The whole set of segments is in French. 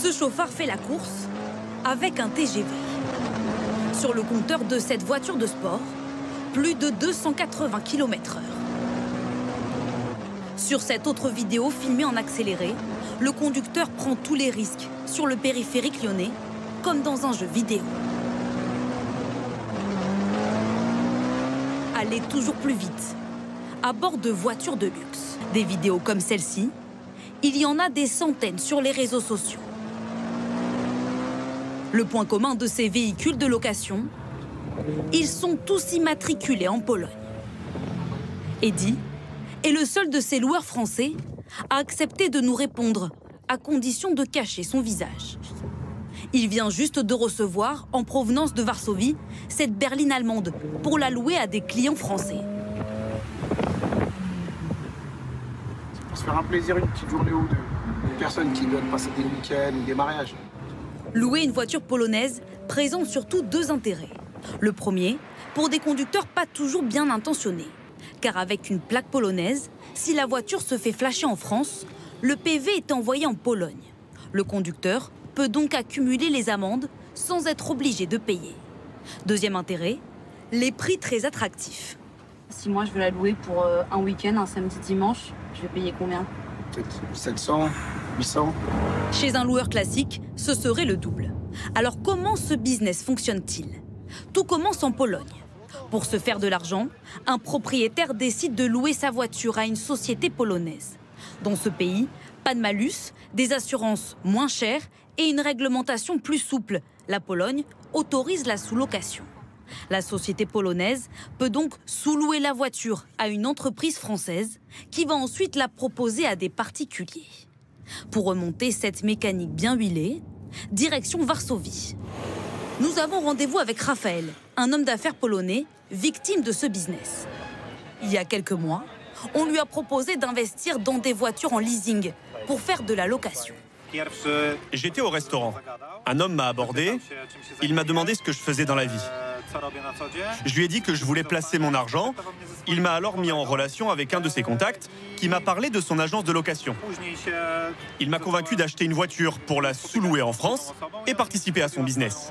Ce chauffard fait la course avec un TGV. Sur le compteur de cette voiture de sport, plus de 280 km/h. Sur cette autre vidéo filmée en accéléré, le conducteur prend tous les risques sur le périphérique lyonnais, comme dans un jeu vidéo. Aller toujours plus vite, à bord de voitures de luxe. Des vidéos comme celle-ci, il y en a des centaines sur les réseaux sociaux. Le point commun de ces véhicules de location, ils sont tous immatriculés en Pologne. Eddy est le seul de ces loueurs français à accepter de nous répondre, à condition de cacher son visage. Il vient juste de recevoir, en provenance de Varsovie, cette berline allemande pour la louer à des clients français. Se faire un plaisir une petite journée ou deux. Une personne qui veut passer des week-ends ou des mariages. Louer une voiture polonaise présente surtout deux intérêts. Le premier, pour des conducteurs pas toujours bien intentionnés. Car avec une plaque polonaise, si la voiture se fait flasher en France, le PV est envoyé en Pologne. Le conducteur peut donc accumuler les amendes sans être obligé de payer. Deuxième intérêt, les prix très attractifs. Si moi je veux la louer pour un week-end, un samedi-dimanche, je vais payer combien? Peut-être 700, 800. Chez un loueur classique, ce serait le double. Alors comment ce business fonctionne-t-il? Tout commence en Pologne. Pour se faire de l'argent, un propriétaire décide de louer sa voiture à une société polonaise. Dans ce pays, pas de malus, des assurances moins chères et une réglementation plus souple. La Pologne autorise la sous-location. La société polonaise peut donc sous-louer la voiture à une entreprise française qui va ensuite la proposer à des particuliers. Pour remonter cette mécanique bien huilée, direction Varsovie. Nous avons rendez-vous avec Raphaël, un homme d'affaires polonais, victime de ce business. Il y a quelques mois, on lui a proposé d'investir dans des voitures en leasing pour faire de la location. J'étais au restaurant. Un homme m'a abordé. Il m'a demandé ce que je faisais dans la vie. Je lui ai dit que je voulais placer mon argent. Il m'a alors mis en relation avec un de ses contacts qui m'a parlé de son agence de location. Il m'a convaincu d'acheter une voiture pour la sous-louer en France et participer à son business.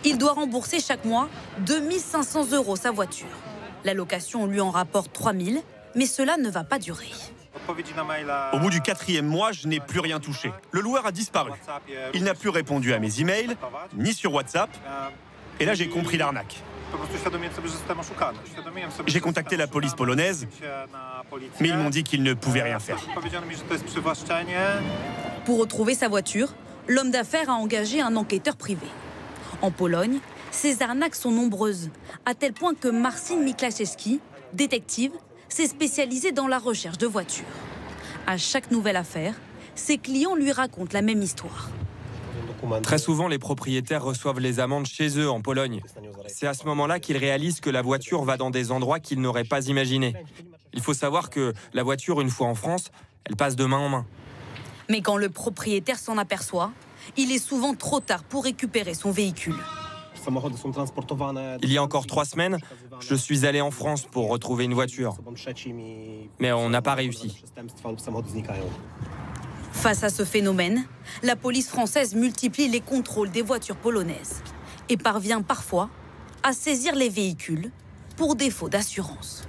Il doit rembourser chaque mois 2 500 € sa voiture. La location lui en rapporte 3 000, mais cela ne va pas durer. Au bout du 4e mois, je n'ai plus rien touché. Le loueur a disparu. Il n'a plus répondu à mes emails, ni sur WhatsApp. Et là, j'ai compris l'arnaque. J'ai contacté la police polonaise, mais ils m'ont dit qu'ils ne pouvaient rien faire. Pour retrouver sa voiture, l'homme d'affaires a engagé un enquêteur privé. En Pologne, ces arnaques sont nombreuses, à tel point que Marcin Miklaszewski, détective, s'est spécialisé dans la recherche de voitures. À chaque nouvelle affaire, ses clients lui racontent la même histoire. Très souvent, les propriétaires reçoivent les amendes chez eux, en Pologne. C'est à ce moment-là qu'ils réalisent que la voiture va dans des endroits qu'ils n'auraient pas imaginés. Il faut savoir que la voiture, une fois en France, elle passe de main en main. Mais quand le propriétaire s'en aperçoit, il est souvent trop tard pour récupérer son véhicule. Il y a encore 3 semaines, je suis allé en France pour retrouver une voiture. Mais on n'a pas réussi. Face à ce phénomène, la police française multiplie les contrôles des voitures polonaises et parvient parfois à saisir les véhicules pour défaut d'assurance.